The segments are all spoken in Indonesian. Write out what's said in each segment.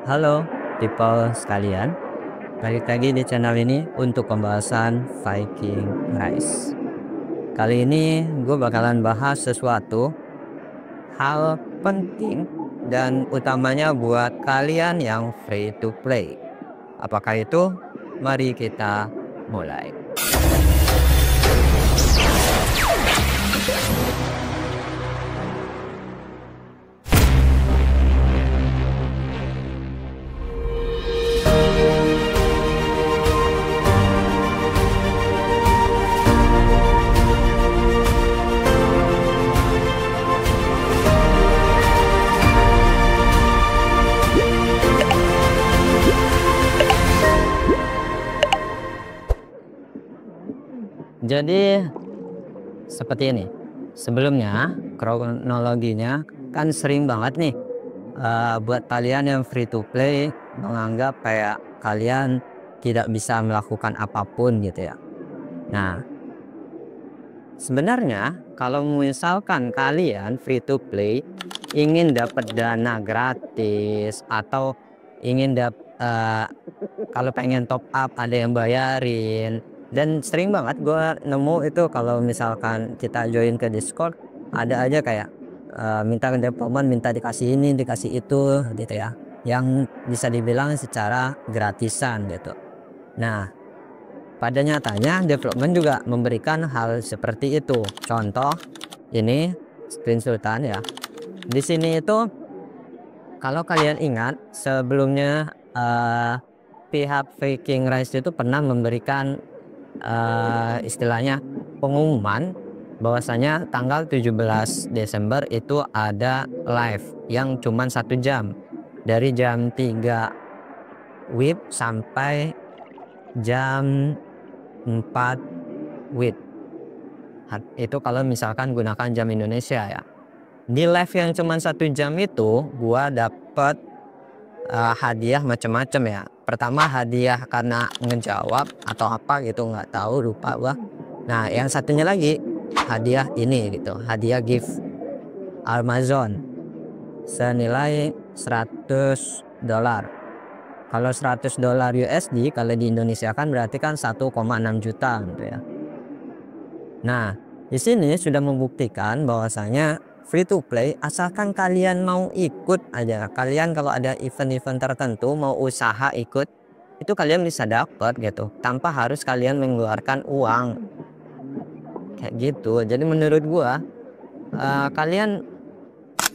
Halo, people sekalian. Balik lagi di channel ini untuk pembahasan Viking Rise. Kali ini gue bakalan bahas sesuatu hal penting dan utamanya buat kalian yang free to play. Apakah itu? Mari kita mulai. Jadi seperti ini. Sebelumnya kronologinya kan sering banget nih buat kalian yang free to play menganggap kayak kalian tidak bisa melakukan apapun gitu ya. Nah, sebenarnya kalau misalkan kalian free to play ingin dapat dana gratis atau ingin kalau pengen top up ada yang bayarin, dan sering banget gue nemu itu kalau misalkan kita join ke Discord ada aja kayak minta ke development, minta dikasih ini dikasih itu gitu ya, yang bisa dibilang secara gratisan gitu. Nah, pada nyatanya development juga memberikan hal seperti itu. Contoh ini screenshotan ya. Di sini itu kalau kalian ingat sebelumnya pihak Viking Rise itu pernah memberikan istilahnya pengumuman bahwasanya tanggal 17 Desember itu ada live yang cuman 1 jam dari jam 3 WIB sampai jam 4 WIB. Itu kalau misalkan gunakan jam Indonesia ya. Di live yang cuman 1 jam itu gua dapet hadiah macam-macam ya. Pertama hadiah karena ngejawab atau apa gitu, nggak tahu, lupa gua. Nah yang satunya lagi hadiah ini gitu, hadiah gift Amazon senilai $100. Kalau $100 USD kalau di Indonesia kan berarti kan 1,6 juta gitu ya. Nah di sini sudah membuktikan bahwasanya free to play asalkan kalian mau ikut aja. Kalian kalau ada event-event tertentu mau usaha ikut, itu kalian bisa dapat gitu tanpa harus kalian mengeluarkan uang kayak gitu. Jadi menurut gua kalian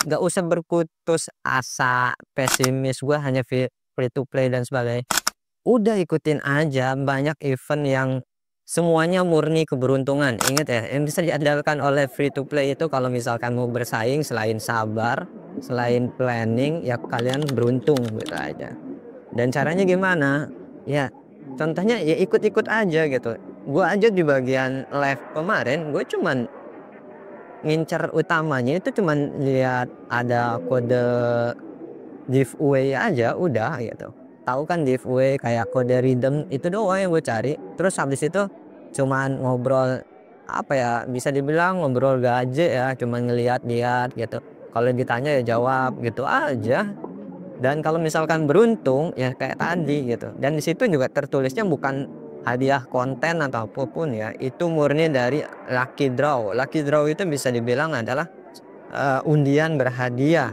nggak usah berputus asa, pesimis gua hanya free to play dan sebagainya. Udah ikutin aja, banyak event yang semuanya murni keberuntungan. Ingat ya, yang bisa diandalkan oleh free to play itu kalau misalkan mau bersaing, selain sabar, selain planning, ya kalian beruntung gitu aja. Dan caranya gimana? Ya contohnya ya ikut-ikut aja gitu. Gua aja di bagian live kemarin gue cuman ngincer utamanya itu cuman lihat ada kode giveaway aja udah gitu. Tahu kan giveaway kayak kode redeem itu doang yang gue cari. Terus habis itu cuman ngobrol, apa ya, bisa dibilang ngobrol gaje ya, cuman ngeliat-liat gitu. Kalau ditanya ya jawab gitu aja. Dan kalau misalkan beruntung ya kayak tadi gitu. Dan di situ juga tertulisnya bukan hadiah konten atau apapun ya, itu murni dari lucky draw. Lucky draw itu bisa dibilang adalah undian berhadiah.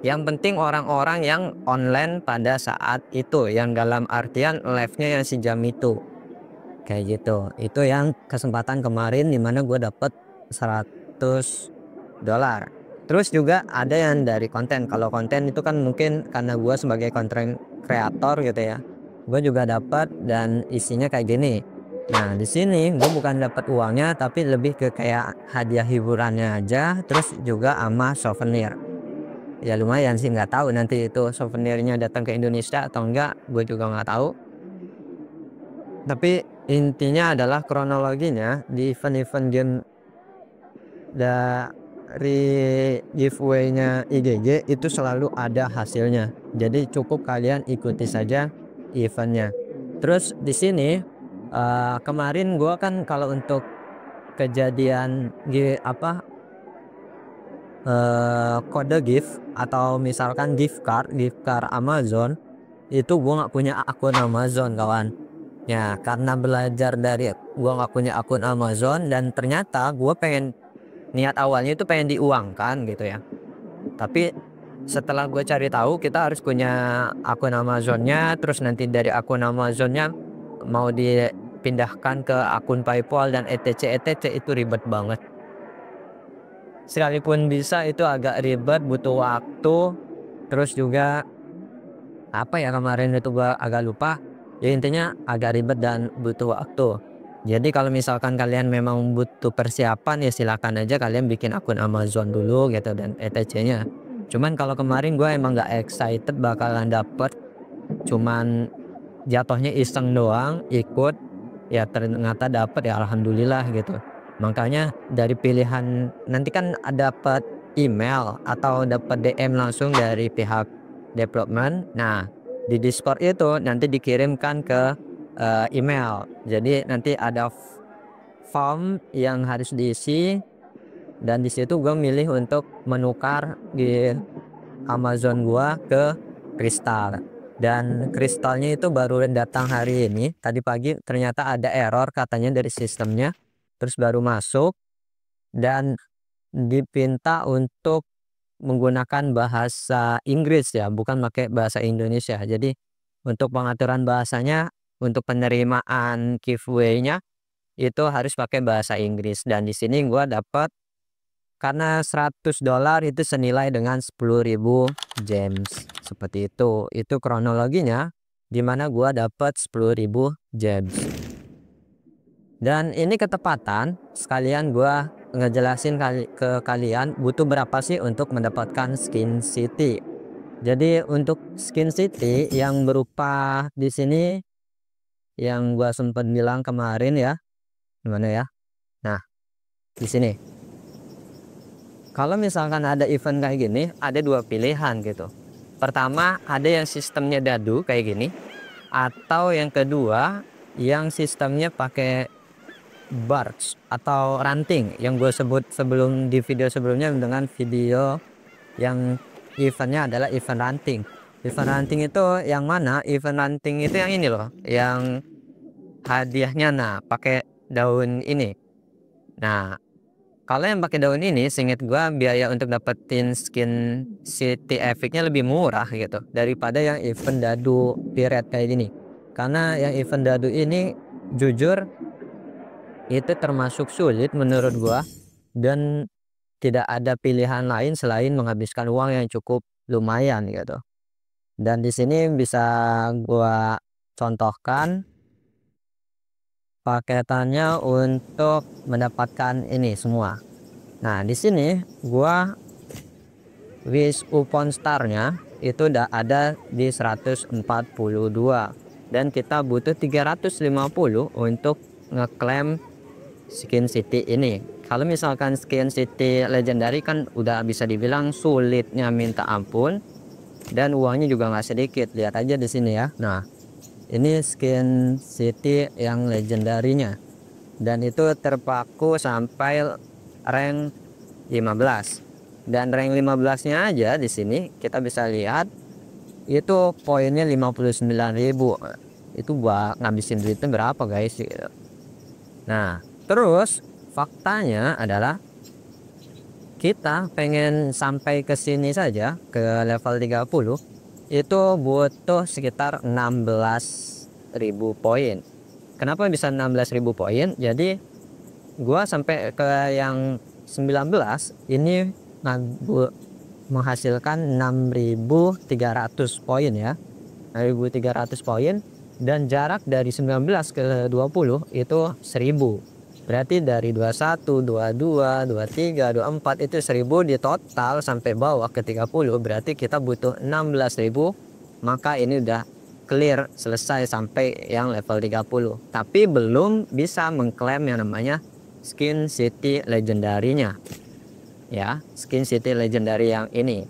Yang penting orang-orang yang online pada saat itu, yang dalam artian live-nya yang sejam itu kayak gitu. Itu yang kesempatan kemarin dimana gue dapet $100. Terus juga ada yang dari konten. Kalau konten itu kan mungkin karena gue sebagai konten kreator gitu ya, gue juga dapat, dan isinya kayak gini. Nah di sini gue bukan dapat uangnya tapi lebih ke kayak hadiah hiburannya aja, terus juga sama souvenir. Ya lumayan sih, nggak tahu nanti itu souvenirnya datang ke Indonesia atau enggak, gue juga nggak tahu. Tapi intinya adalah kronologinya di event-event game dari giveaway-nya IGG itu selalu ada hasilnya. Jadi cukup kalian ikuti saja eventnya. Terus di sini kemarin gua kan kalau untuk kejadian kode gift atau misalkan gift card Amazon, itu gue nggak punya akun Amazon kawan. Ya karena belajar dari gue nggak punya akun Amazon, dan ternyata gue pengen, niat awalnya itu pengen diuangkan gitu ya, tapi setelah gue cari tahu kita harus punya akun Amazonnya, terus nanti dari akun Amazonnya mau dipindahkan ke akun PayPal dan etc itu ribet banget. Sekalipun bisa itu agak ribet, butuh waktu, terus juga apa ya, kemarin itu gua agak lupa, ya intinya agak ribet dan butuh waktu. Jadi kalau misalkan kalian memang butuh persiapan, ya silakan aja kalian bikin akun Amazon dulu gitu dan etc-nya. Cuman kalau kemarin gue emang gak excited bakalan dapet, cuman jatuhnya iseng doang ikut, ya ternyata dapet, ya alhamdulillah gitu. Makanya dari pilihan nanti kan dapat email atau dapat DM langsung dari pihak development. Nah, di Discord itu nanti dikirimkan ke email. Jadi nanti ada form yang harus diisi, dan di situ gue milih untuk menukar di Amazon gua ke kristal, dan kristalnya itu baru datang hari ini. Tadi pagi ternyata ada error katanya dari sistemnya, terus baru masuk dan dipinta untuk menggunakan bahasa Inggris ya, bukan pakai bahasa Indonesia. Jadi untuk pengaturan bahasanya, untuk penerimaan giveaway-nya itu harus pakai bahasa Inggris, dan di sini gua dapat karena $100 itu senilai dengan 10.000 gems. Seperti itu kronologinya, dimana gua dapat 10.000 gems. Dan ini ketepatan sekalian gua ngejelasin ke kalian butuh berapa sih untuk mendapatkan skin city. Jadi untuk skin city yang berupa di sini yang gua sempat bilang kemarin ya, gimana ya? Nah, di sini. Kalau misalkan ada event kayak gini, ada dua pilihan gitu. Pertama, ada yang sistemnya dadu kayak gini, atau yang kedua yang sistemnya pakai barge atau ranting, yang gue sebut sebelum di video sebelumnya dengan video yang eventnya adalah event ranting. Event ranting itu yang mana? Event ranting itu yang ini loh, yang hadiahnya nah pakai daun ini. Nah, kalau yang pakai daun ini, seinget gua biaya untuk dapetin skin city epic-nya lebih murah gitu daripada yang event dadu pirate kayak gini. Karena yang event dadu ini jujur itu termasuk sulit menurut gua, dan tidak ada pilihan lain selain menghabiskan uang yang cukup lumayan gitu. Dan di sini bisa gua contohkan paketannya untuk mendapatkan ini semua. Nah, di sini gua wish upon starnya itu udah ada di 142, dan kita butuh 350 untuk ngeklaim skin city ini. Kalau misalkan skin city legendary kan udah bisa dibilang sulitnya minta ampun, dan uangnya juga nggak sedikit. Lihat aja di sini ya. Nah, ini skin city yang legendarinya, dan itu terpaku sampai rank 15, dan rank 15-nya aja di sini kita bisa lihat itu poinnya 59.000. Itu buat ngabisin duitnya berapa guys gitu. Nah, terus faktanya adalah kita pengen sampai ke sini saja ke level 30 itu butuh sekitar 16.000 poin. Kenapa bisa 16.000 poin? Jadi gua sampai ke yang 19 ini menghasilkan 6.300 poin ya. 6.300 poin, dan jarak dari 19 ke 20 itu 1000. Berarti dari 21, 22, 23, 24 itu 1000 di total sampai bawah ke 30, berarti kita butuh 16.000. Maka ini udah clear, selesai sampai yang level 30. Tapi belum bisa mengklaim yang namanya skin city legendarinya. Ya, skin city legendary yang ini.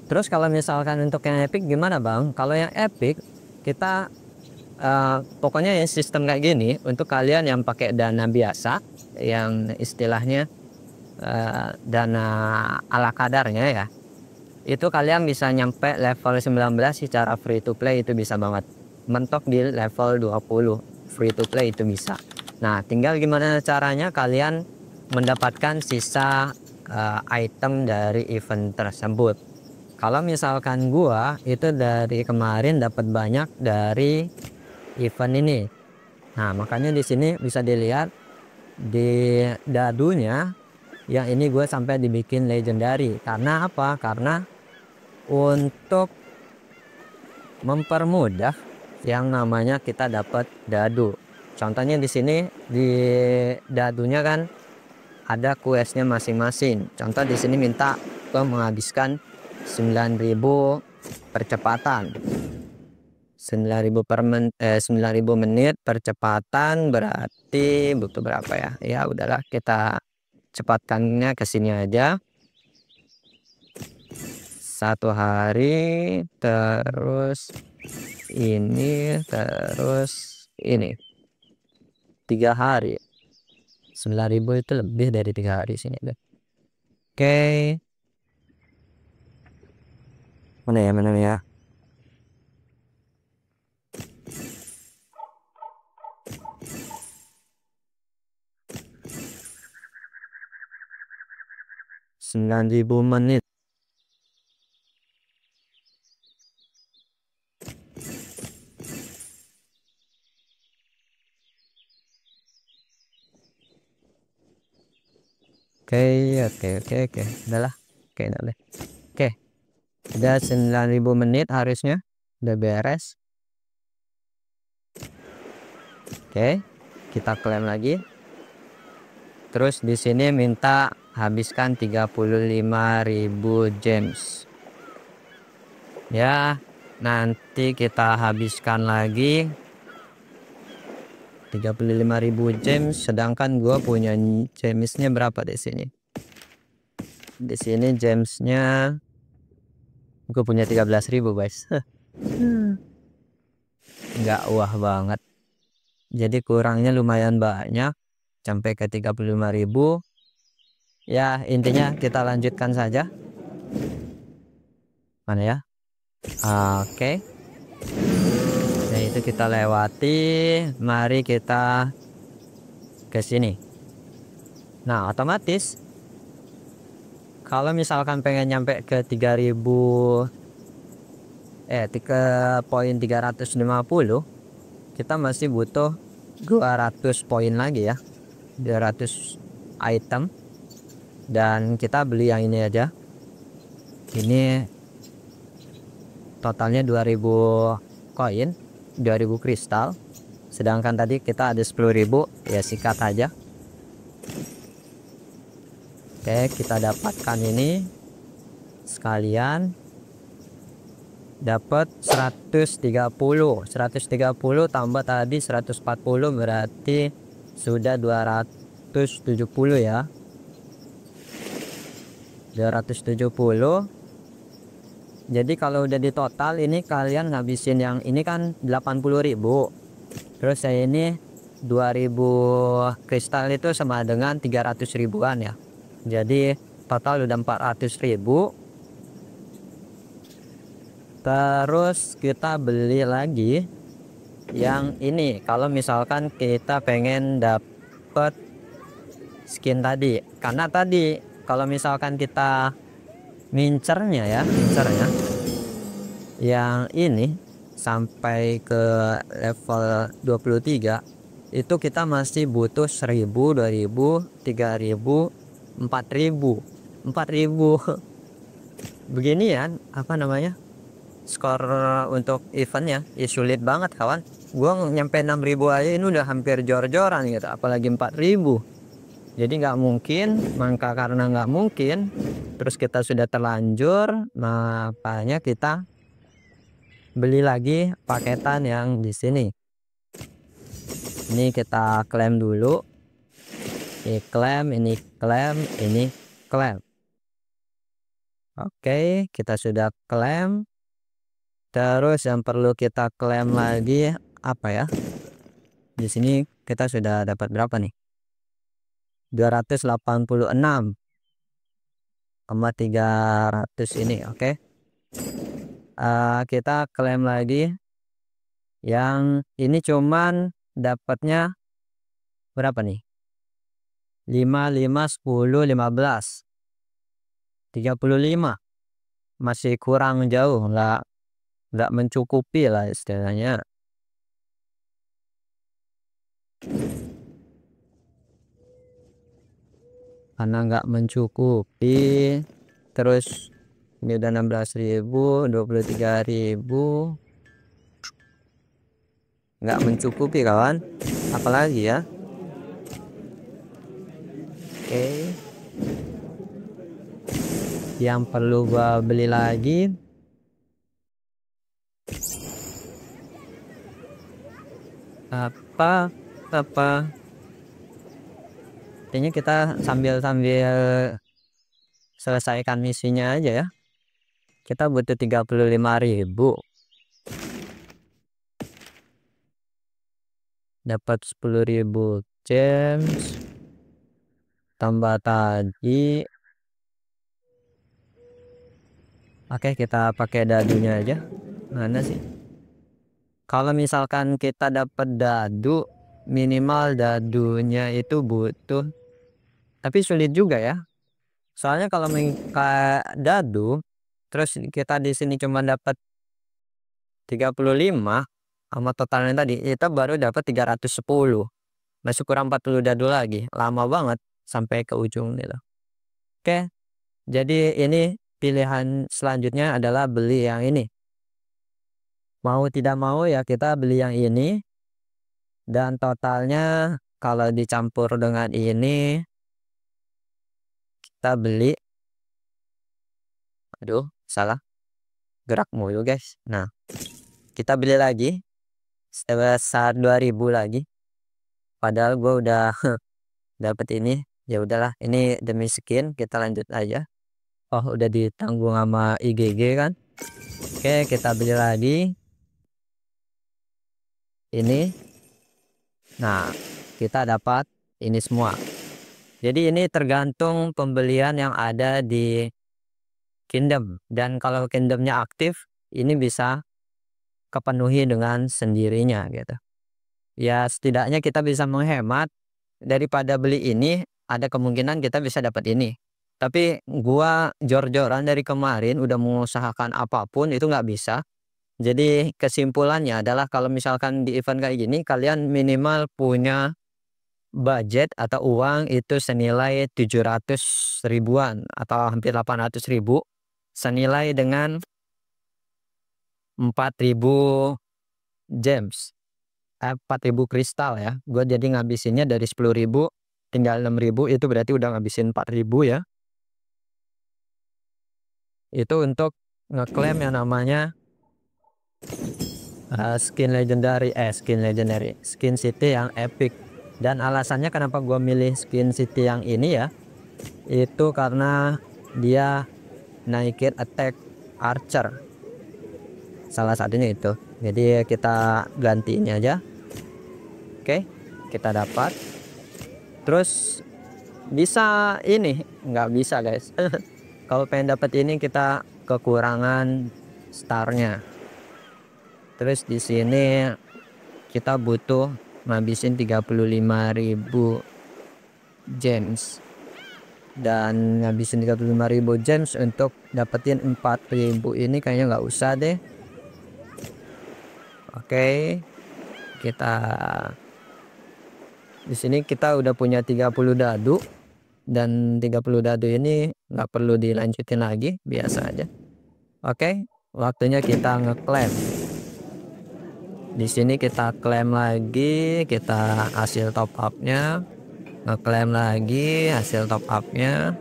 Terus kalau misalkan untuk yang epic gimana bang? Kalau yang epic kita pokoknya ya sistem kayak gini untuk kalian yang pakai dana biasa, yang istilahnya dana ala kadarnya ya, itu kalian bisa nyampe level 19 secara free to play, itu bisa banget. Mentok di level 20 free to play itu bisa. Nah, tinggal gimana caranya kalian mendapatkan sisa item dari event tersebut. Kalau misalkan gua itu dari kemarin dapat banyak dari event ini. Nah, makanya di sini bisa dilihat di dadunya yang ini gue sampai dibikin legendary. Karena apa? Karena untuk mempermudah yang namanya kita dapat dadu. Contohnya di sini di dadunya kan ada questnya masing-masing. Contoh di sini minta gue menghabiskan 9.000 percepatan. 9.000 menit percepatan, berarti butuh berapa ya? Ya udahlah, kita cepatkannya ke sini aja. 1 hari, terus ini, terus ini 3 hari. 9.000 itu lebih dari 3 hari sini. Oke. Mana ya? 9.000 menit. Oke. Udahlah. Oke. Udah 9.000 menit harusnya. Udah beres. Oke. Kita klaim lagi. Terus di sini minta habiskan 35.000 gems. Ya, nanti kita habiskan lagi 35.000 gems, sedangkan gue punya gemsnya berapa di sini? Di sini gemsnya gue punya 13.000 guys. Nggak wah banget. Jadi kurangnya lumayan banyak, sampai ke 35.000. Ya, intinya kita lanjutkan saja. Mana ya? Oke. Nah, itu kita lewati. Mari kita ke sini. Nah, otomatis kalau misalkan pengen nyampe ke 3.000 poin 350, kita masih butuh 200 poin lagi ya, 200 item. Dan kita beli yang ini aja, ini totalnya 2.000 koin, 2.000 kristal, sedangkan tadi kita ada 10.000, ya sikat aja. Oke, kita dapatkan ini sekalian, dapat 130 tambah tadi 140, berarti sudah 270 ya, 270. Jadi kalau udah di total ini kalian ngabisin yang ini kan 80.000, terus saya ini 2.000 kristal itu sama dengan 300 ribuan ya, jadi total udah 400.000. Terus kita beli lagi yang ini kalau misalkan kita pengen dapet skin tadi. Karena tadi kalau misalkan kita mincernya yang ini sampai ke level 23, itu kita masih butuh 1.000, 2.000, 3.000, 4.000 beginian apa namanya, skor untuk eventnya ya sulit banget kawan. Gua nyampe 6.000 aja ini udah hampir jor-joran gitu, apalagi 4.000. Jadi nggak mungkin, maka karena nggak mungkin terus kita sudah terlanjur, makanya kita beli lagi paketan yang di sini. Ini kita klaim dulu, ini klaim, ini klaim, ini klaim. Oke, kita sudah klaim. Terus yang perlu kita klaim lagi apa ya? Di sini kita sudah dapat berapa nih? 286. sama 300 ini. Oke. Kita klaim lagi yang ini, cuman dapatnya berapa nih? 5, 5, 10, 15, 35. Masih kurang jauh, nggak mencukupi lah istilahnya. Karena nggak mencukupi. Terus ini udah 16.000, 23.000. Nggak mencukupi kawan, apalagi ya. Oke, yang perlu gua beli lagi apa intinya kita sambil selesaikan misinya aja ya. Kita butuh 35.000, dapat 10.000 gems tambah tadi. Oke, kita pakai dadunya aja. Mana sih? Kalau misalkan kita dapat dadu, minimal dadunya itu butuh, tapi sulit juga ya. Soalnya kalau minta dadu, terus kita di sini cuma dapat 35 sama totalnya tadi, kita baru dapat 310. Masih kurang 40 dadu lagi. Lama banget sampai ke ujung nih loh. Oke. Jadi ini pilihan selanjutnya adalah beli yang ini. Mau tidak mau ya kita beli yang ini, dan totalnya kalau dicampur dengan ini kita beli, aduh salah gerak mulu guys. Nah, kita beli lagi sebesar 2.000 lagi, padahal gue udah dapat ini. Ya udahlah, ini demi skin kita lanjut aja. Oh, udah ditanggung sama IGG kan. Oke, kita beli lagi ini. Nah, kita dapat ini semua. Jadi ini tergantung pembelian yang ada di kingdom, dan kalau kingdomnya aktif ini bisa kepenuhi dengan sendirinya gitu ya. Setidaknya kita bisa menghemat. Daripada beli ini, ada kemungkinan kita bisa dapat ini, tapi gua jor-joran dari kemarin udah mengusahakan apapun itu nggak bisa. Jadi kesimpulannya adalah kalau misalkan di event kayak gini, kalian minimal punya budget atau uang itu senilai 700 ribuan atau hampir 800.000, senilai dengan 4.000 gems, 4.000 kristal ya. Gue jadi ngabisinnya dari 10.000 tinggal 6.000, itu berarti udah ngabisin 4.000 ya. Itu untuk ngeklaim yang namanya skin legendary, skin city yang epic. Dan alasannya kenapa gue milih skin city yang ini ya, itu karena dia naikin attack archer, salah satunya itu. Jadi kita ganti ini aja. Oke, kita dapat. Terus bisa ini, nggak bisa guys. Kalau pengen dapat ini kita kekurangan starnya. Terus di sini kita butuh ngabisin 35.000 gems, dan ngabisin 35.000 gems untuk dapetin 4.000 ini kayaknya nggak usah deh. Oke, kita di sini kita udah punya 30 dadu, dan 30 dadu ini nggak perlu dilanjutin lagi, biasa aja. Oke, waktunya kita ngeklaim. Di sini kita klaim lagi, kita hasil top upnya, ngeklaim lagi hasil top upnya.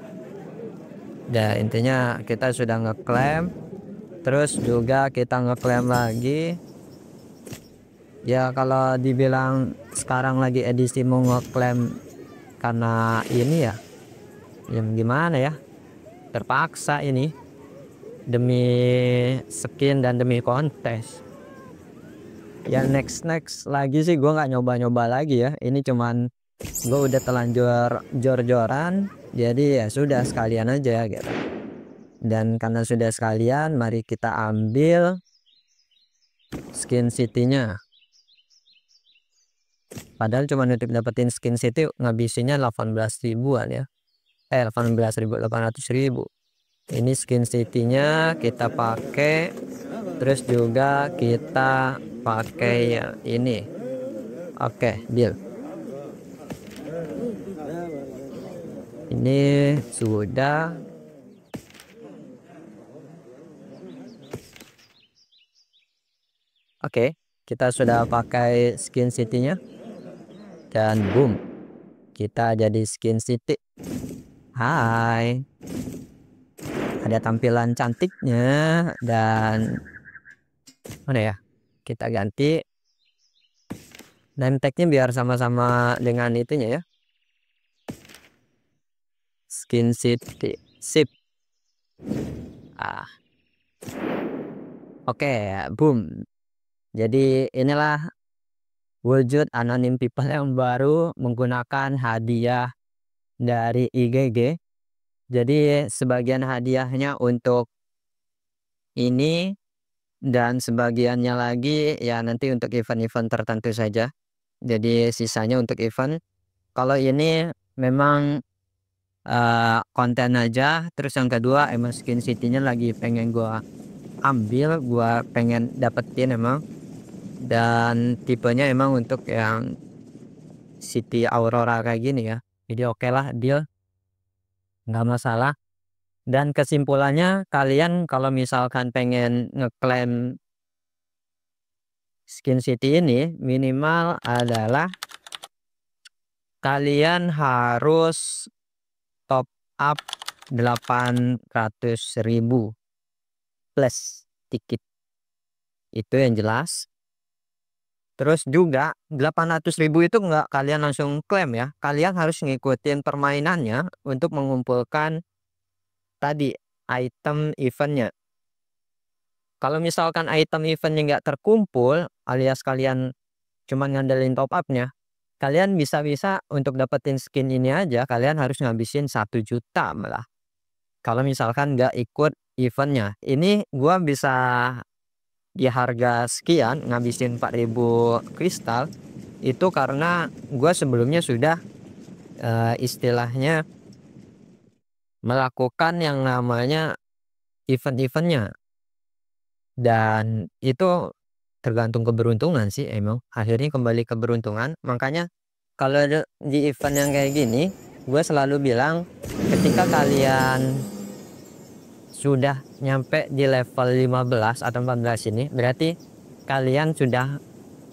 Dan intinya kita sudah ngeklaim, terus juga kita ngeklaim lagi. Ya kalau dibilang sekarang lagi edisi mau ngeklaim karena ini ya, yang gimana ya, terpaksa ini demi skin dan demi kontes. Ya next lagi sih gue nggak nyoba lagi ya. Ini cuman gue udah telanjur jor-joran, jadi ya sudah sekalian aja gitu. Dan karena sudah sekalian, mari kita ambil skin city-nya. Padahal cuma untuk dapetin skin city ngabisinnya 18 ribuan ya. 18.000, 800.000. Ini skin city-nya kita pakai. Terus juga kita pakai ya ini. Oke, deal. Ini sudah. Oke, kita sudah pakai skin city-nya. Dan boom, kita jadi skin city. Hai, ada tampilan cantiknya. Dan mana ya, kita ganti name tag-nya biar sama-sama dengan itunya ya, skin city. Sip. Oke, boom. Jadi inilah wujud anonim people yang baru menggunakan hadiah dari IGG. Jadi sebagian hadiahnya untuk ini dan sebagiannya lagi ya nanti untuk event-event tertentu saja. Jadi sisanya untuk event. Kalau ini memang konten aja. Terus yang kedua emang skin city-nya lagi pengen gua ambil, gua pengen dapetin emang. Dan tipenya emang untuk yang City Aurora kayak gini ya. Jadi oke lah, deal, nggak masalah. Dan kesimpulannya, kalian kalau misalkan pengen ngeklaim skin city ini, minimal adalah kalian harus top up 800.000 plus tiket, itu yang jelas. Terus juga 800.000 itu nggak kalian langsung klaim ya. Kalian harus ngikutin permainannya untuk mengumpulkan tadi item eventnya. Kalau misalkan item eventnya nggak terkumpul alias kalian cuma ngandelin top upnya, kalian bisa-bisa untuk dapetin skin ini aja kalian harus ngabisin 1 juta malah. Kalau misalkan nggak ikut eventnya, ini gua bisa di harga sekian ngabisin 4.000 kristal itu karena gua sebelumnya sudah istilahnya melakukan yang namanya event-eventnya. Dan itu tergantung keberuntungan sih emang. Akhirnya kembali keberuntungan. Makanya kalau di event yang kayak gini, gue selalu bilang ketika kalian sudah nyampe di level 15 atau 14 ini, berarti kalian sudah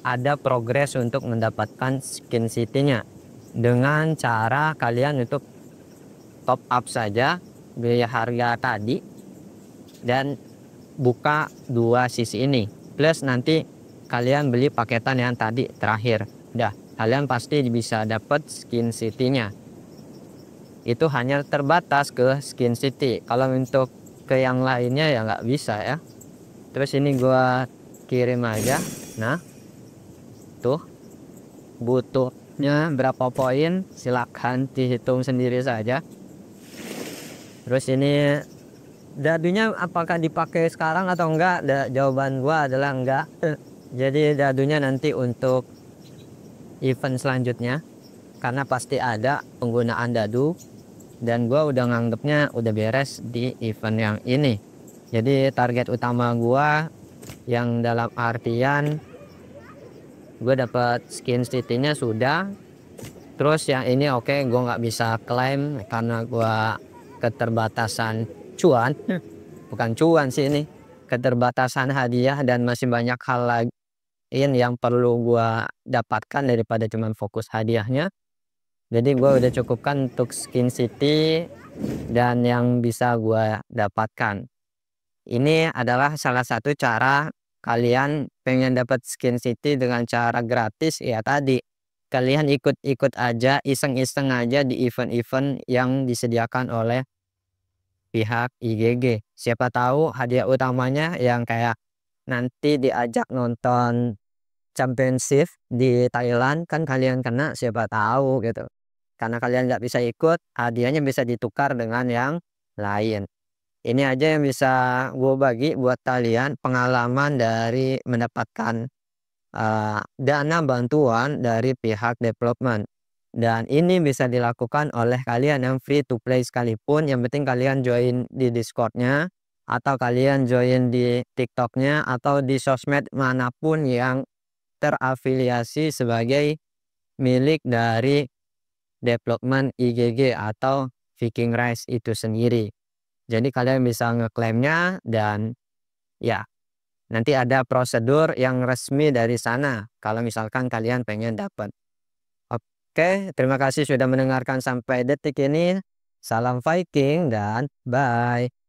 ada progres untuk mendapatkan skin city-nya. Dengan cara kalian untuk top up saja biaya harga tadi dan buka 2 sisi ini, plus nanti kalian beli paketan yang tadi terakhir, udah kalian pasti bisa dapat skin city-nya. Itu hanya terbatas ke skin city, kalau untuk ke yang lainnya ya nggak bisa ya. Terus ini gua kirim aja. Nah tuh, butuhnya berapa poin silahkan dihitung sendiri saja. Terus ini dadunya apakah dipakai sekarang atau enggak? Jawaban gua adalah enggak. Jadi dadunya nanti untuk event selanjutnya, karena pasti ada penggunaan dadu dan gua udah nganggepnya udah beres di event yang ini. Jadi target utama gua yang dalam artian gue dapat skin city-nya sudah. Terus yang ini oke, gua nggak bisa klaim karena gua keterbatasan cuan. Bukan cuan sih, ini keterbatasan hadiah dan masih banyak hal lain yang perlu gua dapatkan daripada cuman fokus hadiahnya. Jadi gua udah cukupkan untuk skin city dan yang bisa gua dapatkan. Ini adalah salah satu cara kalian pengen dapat skin city dengan cara gratis ya tadi. Kalian ikut-ikut aja, iseng-iseng aja di event-event yang disediakan oleh pihak IGG. Siapa tahu hadiah utamanya yang kayak nanti diajak nonton championship di Thailand kan kalian kena, siapa tahu gitu. Karena kalian nggak bisa ikut, hadiahnya bisa ditukar dengan yang lain. Ini aja yang bisa gue bagi buat kalian pengalaman dari mendapatkan dana bantuan dari pihak development. Dan ini bisa dilakukan oleh kalian yang free to play sekalipun, yang penting kalian join di Discord-nya atau kalian join di TikTok-nya atau di sosmed manapun yang terafiliasi sebagai milik dari development IGG atau Viking Rise itu sendiri. Jadi kalian bisa ngeklaimnya dan ya nanti ada prosedur yang resmi dari sana kalau misalkan kalian pengen dapat. Oke, terima kasih sudah mendengarkan sampai detik ini. Salam Viking dan bye.